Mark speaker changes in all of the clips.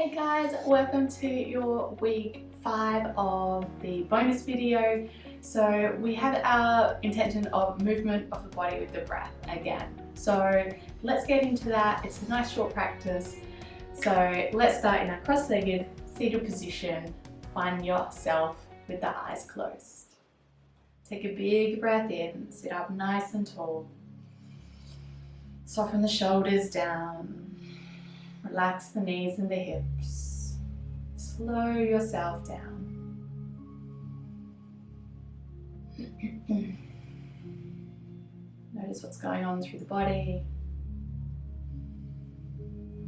Speaker 1: Hey guys, welcome to your week 5 of the bonus video. So we have our intention of movement of the body with the breath again. So let's get into that. It's a nice short practice. So let's start in our cross-legged seated position. Find yourself with the eyes closed. Take a big breath in, sit up nice and tall. Soften the shoulders down. Relax the knees and the hips. Slow yourself down. Notice what's going on through the body.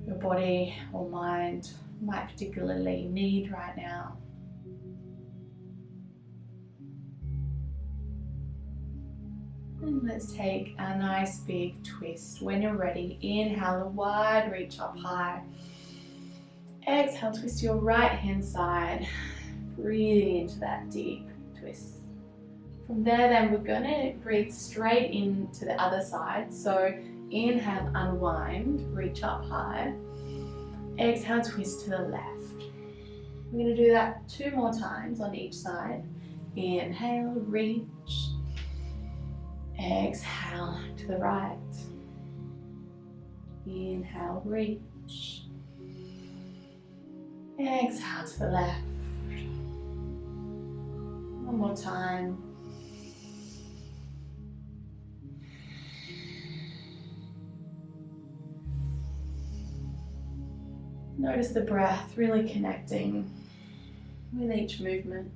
Speaker 1: Your body or mind might particularly need right now. And let's take a nice big twist. When you're ready, inhale a wide reach up high. Exhale, twist your right hand side. Breathing into that deep twist. From there then we're going to breathe straight into the other side. So inhale, unwind, reach up high. Exhale, twist to the left. We're going to do that 2 more times on each side. Inhale, reach. Exhale to the right. Inhale, reach. Exhale to the left. One more time. Notice the breath really connecting with each movement.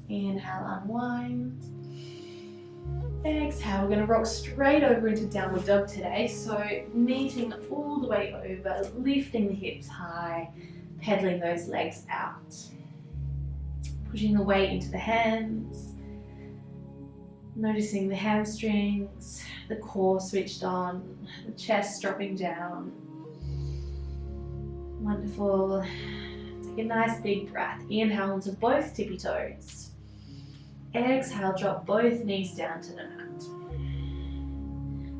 Speaker 1: Inhale, unwind. Exhale, we're going to rock straight over into downward dog today. So kneeling all the way over, lifting the hips high, pedaling those legs out. Pushing the weight into the hands. Noticing the hamstrings, the core switched on, the chest dropping down. Wonderful. Take a nice big breath. Inhale into both tippy toes. Exhale, drop both knees down to the mat.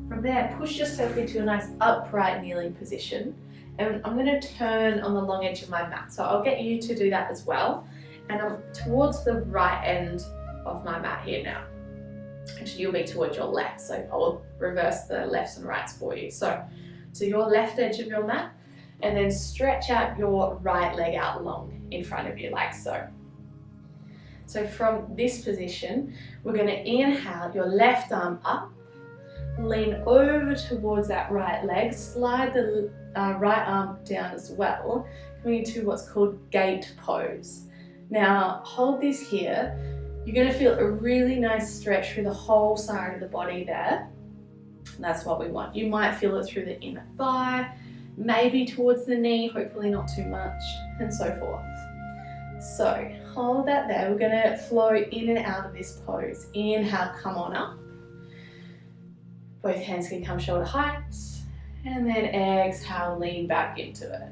Speaker 1: From there, push yourself into a nice upright kneeling position. And I'm going to turn on the long edge of my mat. So I'll get you to do that as well. And I'm towards the right end of my mat here now. Actually, you'll be towards your left. So I'll reverse the lefts and rights for you. So to your left edge of your mat. And then stretch out your right leg out long in front of you like so. So from this position, we're going to inhale your left arm up, lean over towards that right leg, slide the right arm down as well, coming into what's called gate pose. Now hold this here. You're going to feel a really nice stretch through the whole side of the body there. And that's what we want. You might feel it through the inner thigh, maybe towards the knee, hopefully not too much, and so forth. So hold that there. We're going to flow in and out of this pose. Inhale, come on up. Both hands can come shoulder height. And then exhale, lean back into it.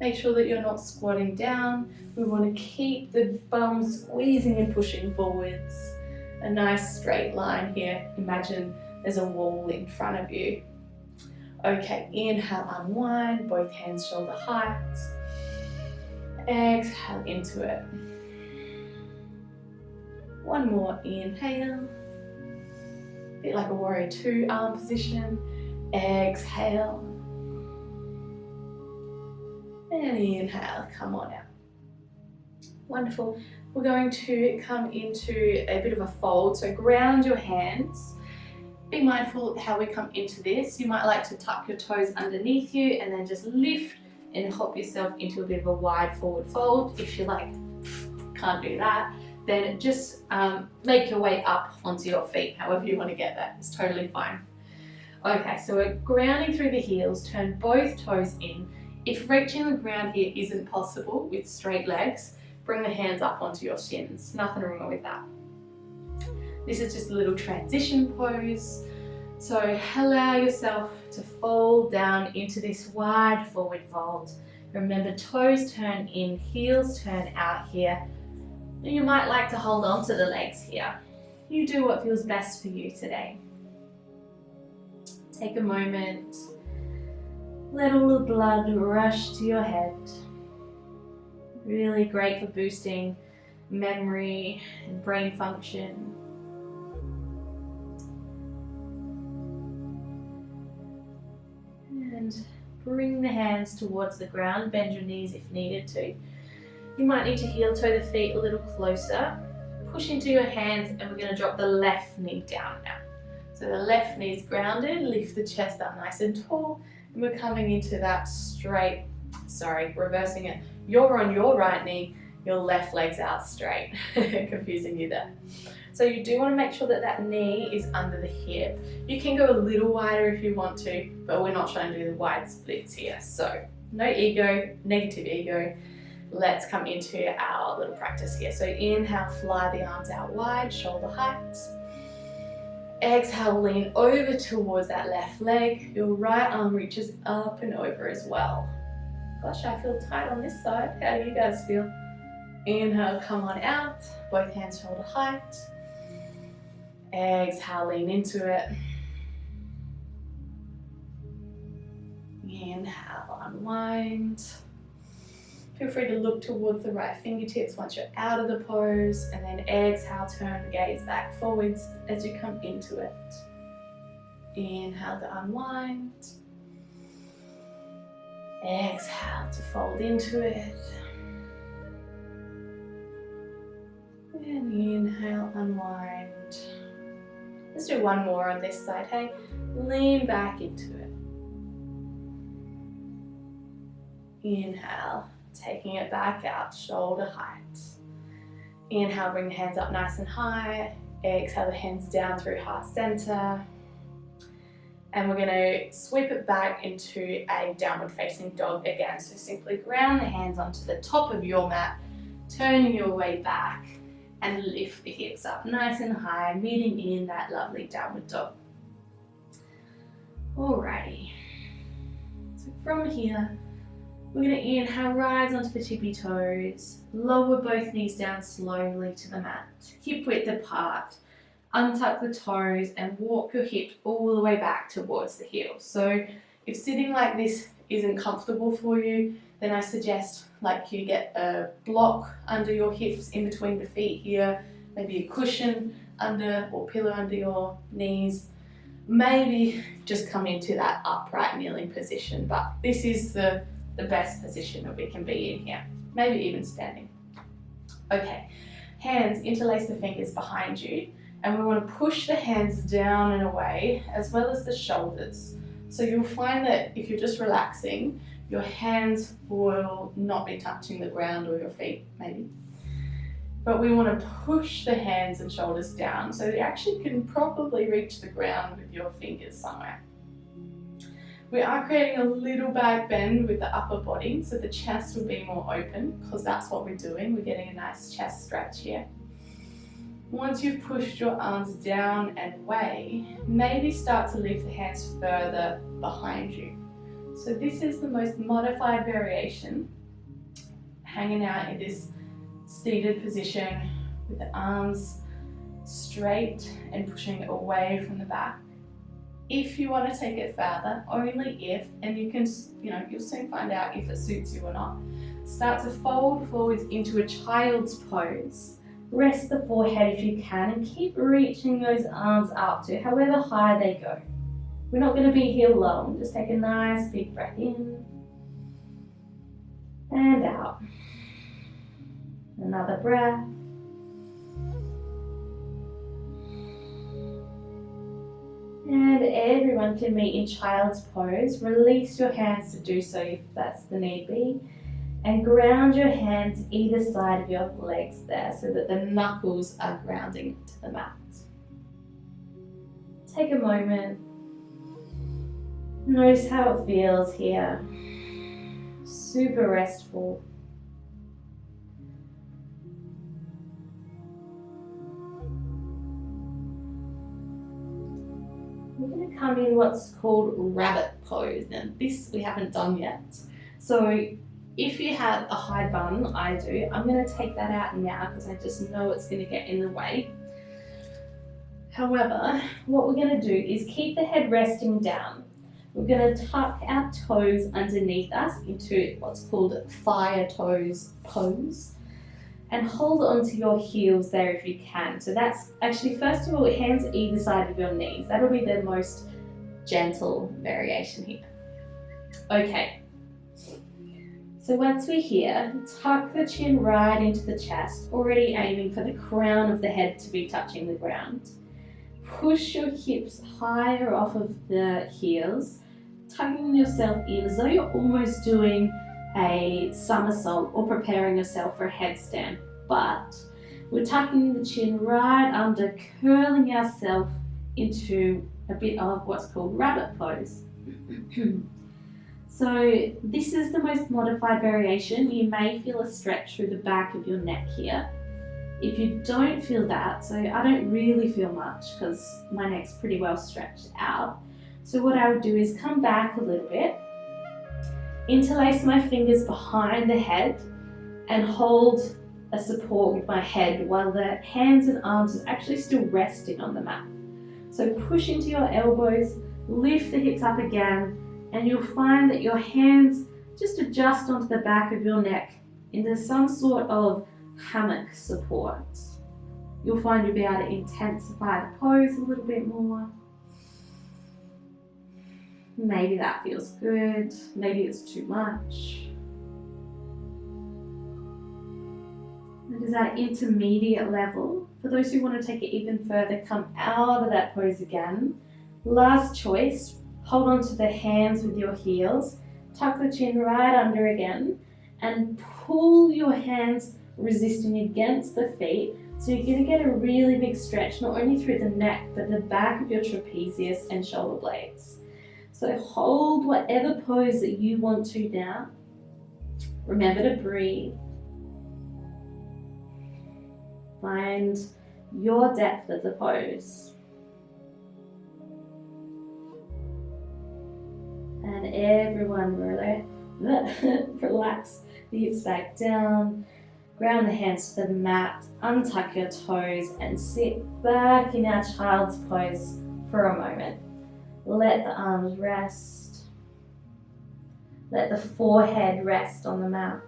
Speaker 1: Make sure that you're not squatting down. We want to keep the bum squeezing and pushing forwards. A nice straight line here. Imagine there's a wall in front of you. Okay, inhale, unwind, both hands shoulder height. Exhale into it. One more inhale. A bit like a warrior 2 arm position. Exhale. And inhale, come on out. Wonderful. We're going to come into a bit of a fold. So ground your hands. Be mindful of how we come into this. You might like to tuck your toes underneath you and then just lift and hop yourself into a bit of a wide forward fold. If you like, can't do that, then just make your way up onto your feet, however you want to get that. It's totally fine. Okay, so we're grounding through the heels, turn both toes in. If reaching the ground here isn't possible with straight legs, bring the hands up onto your shins. Nothing wrong with that. This is just a little transition pose. So allow yourself to fold down into this wide forward fold. Remember, toes turn in, heels turn out here. You might like to hold on to the legs here. You do what feels best for you today. Take a moment Let all the blood rush to your head. Really great for boosting memory and brain function. And bring the hands towards the ground, bend your knees if needed to. You might need to heel toe the feet a little closer. Push into your hands and we're going to drop the left knee down now. So the left knee is grounded, lift the chest up nice and tall, and we're coming into that straight, reversing it. You're on your right knee, your left leg's out straight. Confusing you there. So you do want to make sure that that knee is under the hip. You can go a little wider if you want to, but we're not trying to do the wide splits here. So no ego, negative ego. Let's come into our little practice here. So inhale, fly the arms out wide, shoulder height. Exhale, lean over towards that left leg. Your right arm reaches up and over as well. Gosh, I feel tight on this side. How do you guys feel? Inhale, come on out. Both hands shoulder height. Exhale, lean into it. Inhale, unwind. Feel free to look towards the right fingertips once you're out of the pose, and then exhale, turn the gaze back forwards as you come into it. Inhale to unwind. Exhale to fold into it. And inhale, unwind. Let's do one more on this side, hey? Lean back into it. Inhale, taking it back out, shoulder height. Inhale, bring the hands up nice and high. Exhale, the hands down through heart center. And we're going to sweep it back into a downward facing dog again. So simply ground the hands onto the top of your mat, turning your way back, and lift the hips up nice and high, meeting in that lovely downward dog. Alrighty. So from here, we're going to inhale, rise onto the tippy toes, lower both knees down slowly to the mat, hip width apart, untuck the toes and walk your hips all the way back towards the heels. So if sitting like this isn't comfortable for you, then I suggest like you get a block under your hips in between the feet here, maybe a cushion under or pillow under your knees. Maybe just come into that upright kneeling position, but this is the best position that we can be in here, maybe even standing. Okay, hands, interlace the fingers behind you, and we want to push the hands down and away as well as the shoulders. So you'll find that if you're just relaxing, your hands will not be touching the ground or your feet maybe. But we want to push the hands and shoulders down so that you actually can probably reach the ground with your fingers somewhere. We are creating a little back bend with the upper body, so the chest will be more open because that's what we're doing. We're getting a nice chest stretch here. Once you've pushed your arms down and away, maybe start to lift the hands further behind you. So this is the most modified variation, hanging out in this seated position with the arms straight and pushing away from the back. If you want to take it further, only if, and you can, you'll soon find out if it suits you or not. Start to fold forwards into a child's pose. Rest the forehead if you can and keep reaching those arms up to however high they go. We're not going to be here long. Just take a nice big breath in and out. Another breath. And everyone can meet in child's pose. Release your hands to do so if that's the need be. And ground your hands either side of your legs there so that the knuckles are grounding to the mat. Take a moment. Notice how it feels here. Super restful. We're going to come in what's called rabbit pose. Now this we haven't done yet. So if you have a high bun, I do, I'm going to take that out now because I just know it's going to get in the way. However, what we're going to do is keep the head resting down, We're going to tuck our toes underneath us into what's called fire toes pose. And hold on to your heels there if you can. So that's actually, first of all, hands either side of your knees. That'll be the most gentle variation here. Okay. So once we're here, tuck the chin right into the chest, already aiming for the crown of the head to be touching the ground. Push your hips higher off of the heels, tucking yourself in as though you're almost doing a somersault or preparing yourself for a headstand, but we're tucking the chin right under, curling ourselves into a bit of what's called rabbit pose. So this is the most modified variation. You may feel a stretch through the back of your neck here. If you don't feel that, so I don't really feel much because my neck's pretty well stretched out. So what I would do is come back a little bit, interlace my fingers behind the head and hold a support with my head while the hands and arms is actually still resting on the mat. So push into your elbows, lift the hips up again, and you'll find that your hands just adjust onto the back of your neck into some sort of hammock support. You'll find you'll be able to intensify the pose a little bit more. Maybe that feels good, maybe it's too much. That is our intermediate level. For those who want to take it even further, come out of that pose again. Last choice, hold on to the hands with your heels, tuck the chin right under again, and pull your hands resisting against the feet. So you're going to get a really big stretch, not only through the neck, but the back of your trapezius and shoulder blades. So hold whatever pose that you want to now. Remember to breathe. Find your depth of the pose. And everyone relax the hips back down, ground the hands to the mat, untuck your toes and sit back in our child's pose for a moment. Let the arms rest. Let the forehead rest on the mat.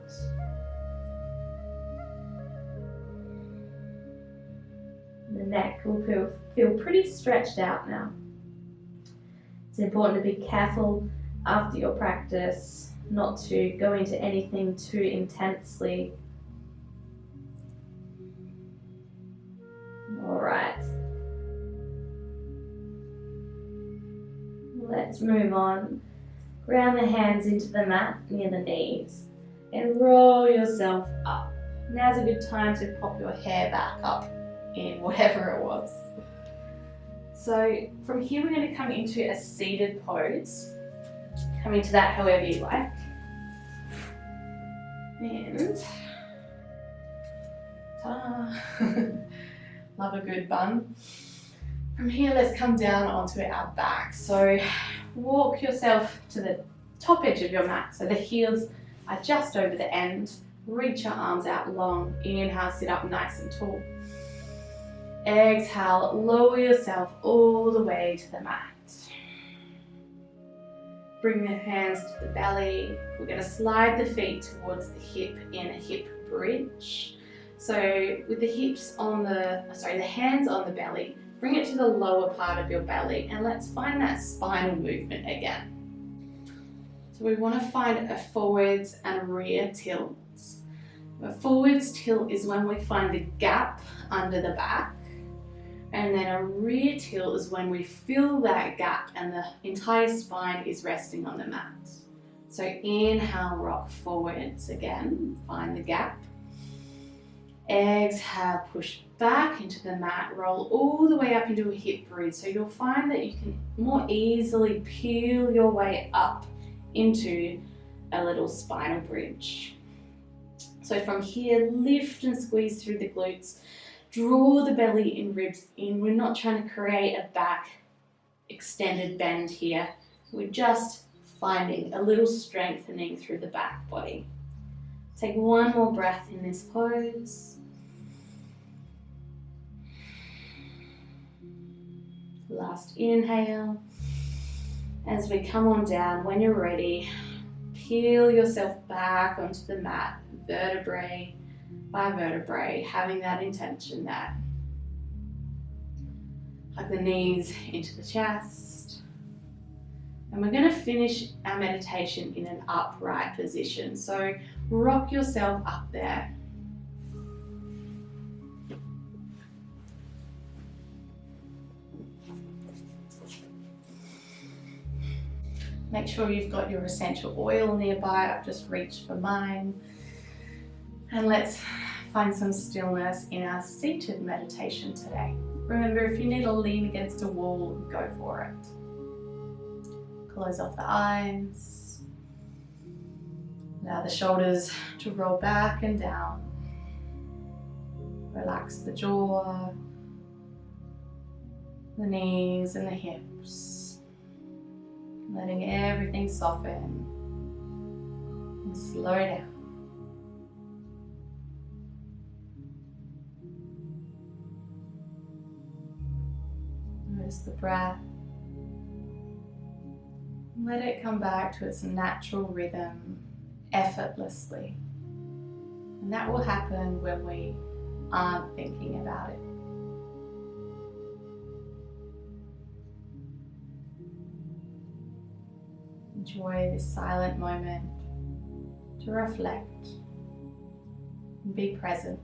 Speaker 1: The neck will feel pretty stretched out now. It's important to be careful after your practice not to go into anything too intensely. All right. Let's move on. Ground the hands into the mat near the knees and roll yourself up. Now's a good time to pop your hair back up in whatever it was. So from here we're going to come into a seated pose. Come into that however you like. And love a good bun. From here, let's come down onto our back. So walk yourself to the top edge of your mat. So the heels are just over the end. Reach your arms out long. Inhale, sit up nice and tall. Exhale, lower yourself all the way to the mat. Bring the hands to the belly. We're going to slide the feet towards the hip in a hip bridge. So with the hands on the belly, bring it to the lower part of your belly and let's find that spinal movement again. So we want to find a forwards and rear tilt. A forwards tilt is when we find the gap under the back, and then a rear tilt is when we fill that gap and the entire spine is resting on the mat. So inhale, rock forwards again, find the gap. Exhale, push back into the mat, roll all the way up into a hip bridge. So you'll find that you can more easily peel your way up into a little spinal bridge. So from here, lift and squeeze through the glutes. Draw the belly and ribs in. We're not trying to create a back extended bend here. We're just finding a little strengthening through the back body. Take one more breath in this pose. Last inhale. As we come on down, when you're ready, peel yourself back onto the mat, vertebrae by vertebrae, having that intention that hug the knees into the chest. And we're going to finish our meditation in an upright position. So rock yourself up there. Make sure you've got your essential oil nearby. I've just reached for mine. And let's find some stillness in our seated meditation today. Remember, if you need to lean against a wall, go for it. Close off the eyes. Allow the shoulders to roll back and down. Relax the jaw, the knees and the hips. Letting everything soften and slow down. Notice the breath. Let it come back to its natural rhythm effortlessly. And that will happen when we aren't thinking about it. Enjoy this silent moment to reflect and be present.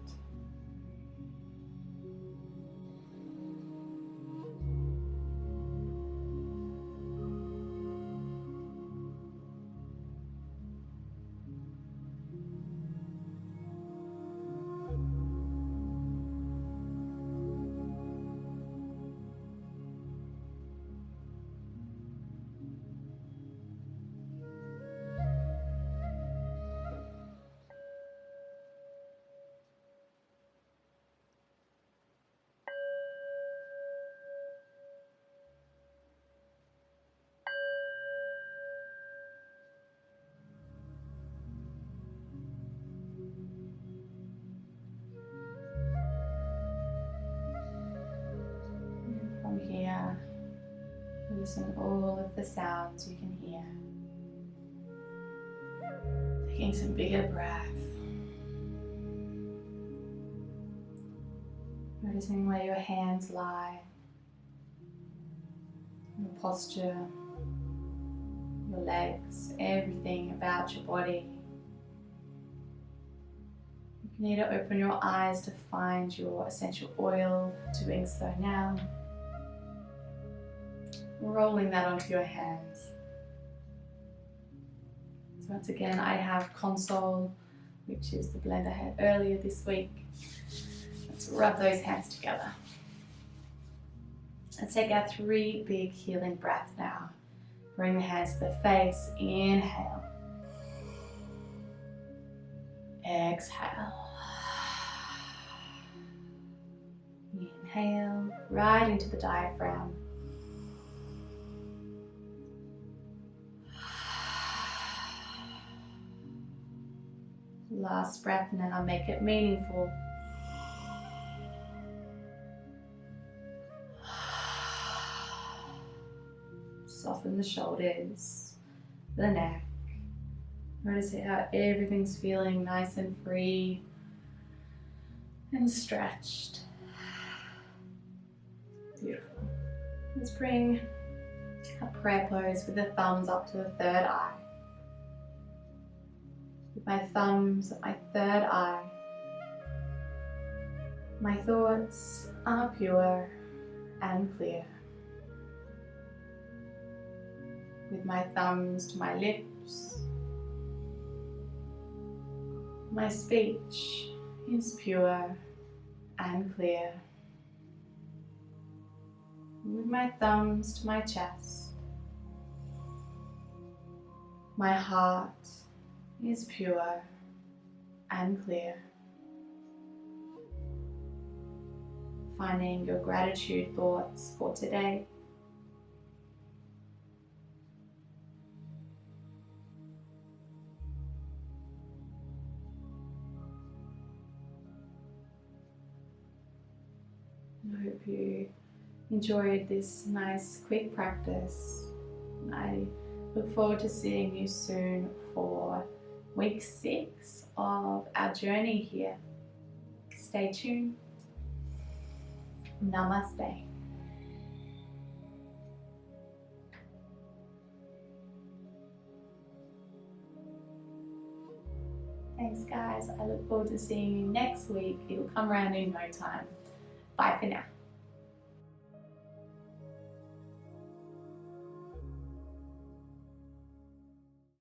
Speaker 1: From here, listen all of the sounds you can hear. Taking some bigger breath. Noticing where your hands lie, your posture, your legs, everything about your body. If you need to open your eyes to find your essential oil, doing so now. Rolling that onto your hands. So once again, I have Console, which is the blend I had earlier this week. Let's rub those hands together. Let's take our 3 big healing breaths now. Bring the hands to the face. Inhale. Exhale. Inhale right into the diaphragm. Last breath now, make it meaningful. Soften the shoulders, the neck. Notice how everything's feeling nice and free and stretched. Beautiful. Let's bring a prayer pose with the thumbs up to the third eye. With my thumbs at my third eye, my thoughts are pure and clear. With my thumbs to my lips, my speech is pure and clear. With my thumbs to my chest, my heart is pure and clear. Finding your gratitude thoughts for today. I hope you enjoyed this nice quick practice I look forward to seeing you soon for week 6 of our journey here. Stay tuned. Namaste. Thanks guys, I look forward to seeing you next week. It'll come around in no time. Bye for now.